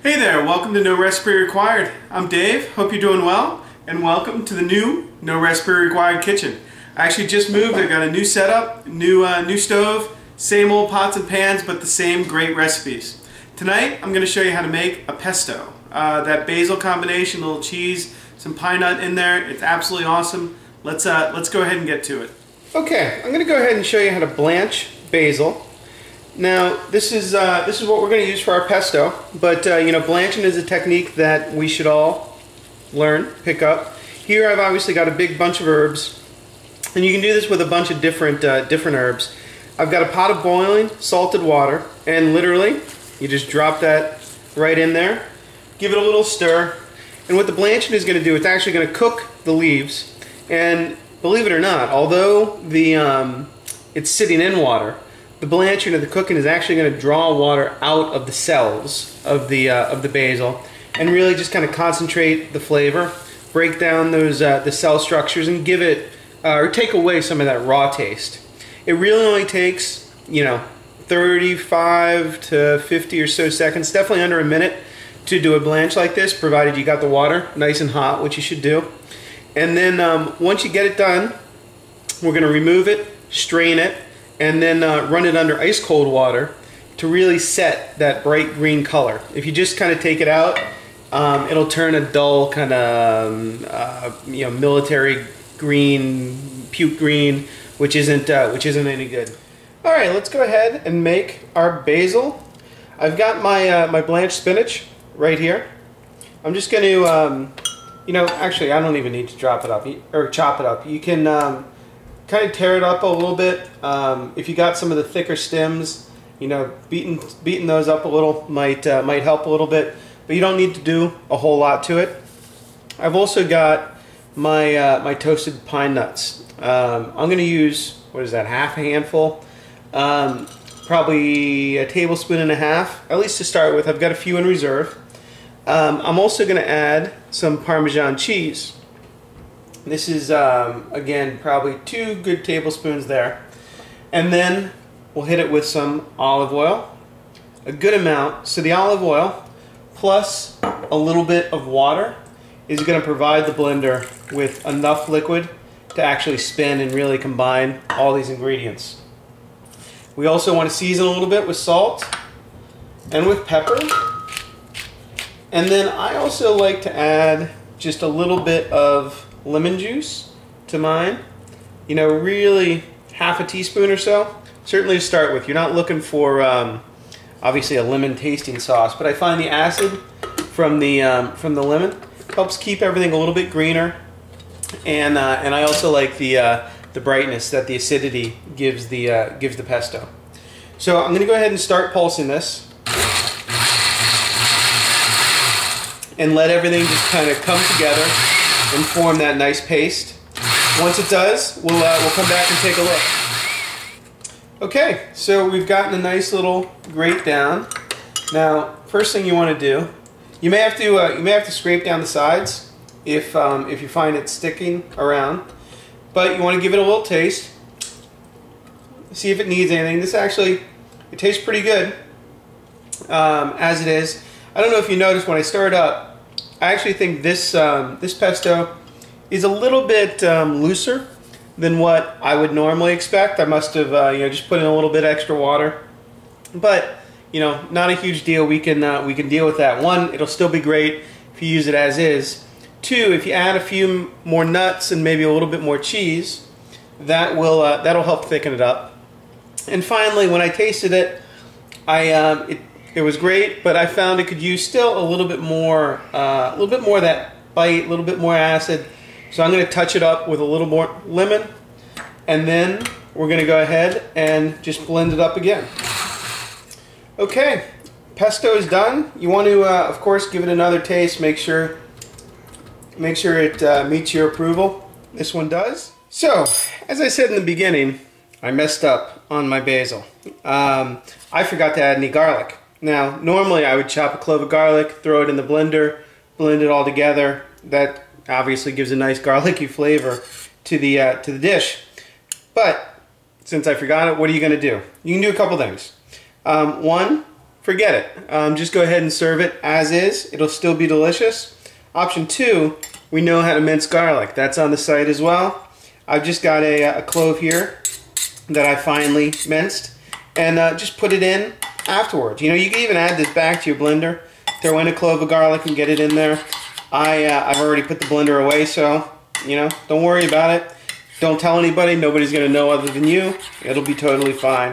Hey there, welcome to No Recipe Required. I'm Dave, hope you're doing well, and welcome to the new No Recipe Required kitchen. I actually just moved, I got a new setup, new stove, same old pots and pans, but the same great recipes. Tonight, I'm going to show you how to make a pesto. That basil combination, a little cheese, some pine nut in there, it's absolutely awesome. Let's go ahead and get to it. Okay, I'm going to go ahead and show you how to blanch basil. Now, this is what we're going to use for our pesto, but you know, blanching is a technique that we should all learn, pick up. Here I've obviously got a big bunch of herbs, and you can do this with a bunch of different herbs. I've got a pot of boiling salted water, and literally you just drop that right in there, give it a little stir, and what the blanching is going to do, it's actually going to cook the leaves. And believe it or not, although it's sitting in water, the blanching of the cooking is actually going to draw water out of the cells of the basil and really just kind of concentrate the flavor, break down those the cell structures, and give it or take away some of that raw taste. It really only takes, you know, 35 to 50 or so seconds, definitely under a minute, to do a blanch like this, provided you got the water nice and hot, which you should do. And then once you get it done, we're going to remove it, strain it, and then run it under ice cold water to really set that bright green color. If you just kind of take it out, it'll turn a dull kind of you know, military green, puke green, which isn't any good. All right, let's go ahead and make our basil. I've got my my blanched spinach right here. I'm just going to you know, actually, I don't even need to drop it up or chop it up. You can kind of tear it up a little bit. If you got some of the thicker stems, you know, beating those up a little might help a little bit, but you don't need to do a whole lot to it. I've also got my my toasted pine nuts. I'm going to use, what is that, half a handful, probably a tablespoon and a half, at least to start with. I've got a few in reserve. I'm also going to add some Parmesan cheese. This is, again, probably 2 good tablespoons there. And then we'll hit it with some olive oil, a good amount. So the olive oil plus a little bit of water is going to provide the blender with enough liquid to actually spin and really combine all these ingredients. We also want to season a little bit with salt and with pepper. And then I also like to add just a little bit of lemon juice to mine. You know, really half a teaspoon or so. Certainly to start with. You're not looking for obviously a lemon tasting sauce, but I find the acid from the lemon helps keep everything a little bit greener, and I also like the brightness that the acidity gives the pesto. So I'm going to go ahead and start pulsing this and let everything just kind of come together and form that nice paste. Once it does, we'll come back and take a look. Okay, so we've gotten a nice little grate down. Now, first thing you want to do, you may have to scrape down the sides if you find it sticking around, but you want to give it a little taste. See if it needs anything. This actually, it tastes pretty good as it is. I don't know if you noticed when I stirred up, I actually think this this pesto is a little bit looser than what I would normally expect. I must have you know, just put in a little bit extra water, but you know, not a huge deal. We can deal with that. One, it'll still be great if you use it as is. Two, if you add a few more nuts and maybe a little bit more cheese, that will that'll help thicken it up. And finally, when I tasted it, it was great, but I found it could use still a little bit more of that bite, a little bit more acid. So I'm going to touch it up with a little more lemon, and then we're going to go ahead and just blend it up again. Okay, pesto is done. You want to, of course, give it another taste. Make sure it meets your approval. This one does. So, as I said in the beginning, I messed up on my basil. I forgot to add any garlic. Now, normally I would chop a clove of garlic, throw it in the blender, blend it all together. That obviously gives a nice garlicky flavor to the dish. But since I forgot it, what are you going to do? You can do a couple things. One, forget it. Just go ahead and serve it as is. It'll still be delicious. Option 2, we know how to mince garlic. That's on the site as well. I've just got a clove here that I finely minced, and just put it in afterwards. You know, you can even add this back to your blender. Throw in a clove of garlic and get it in there. I've already put the blender away, so, you know, don't worry about it. Don't tell anybody. Nobody's going to know other than you. It'll be totally fine.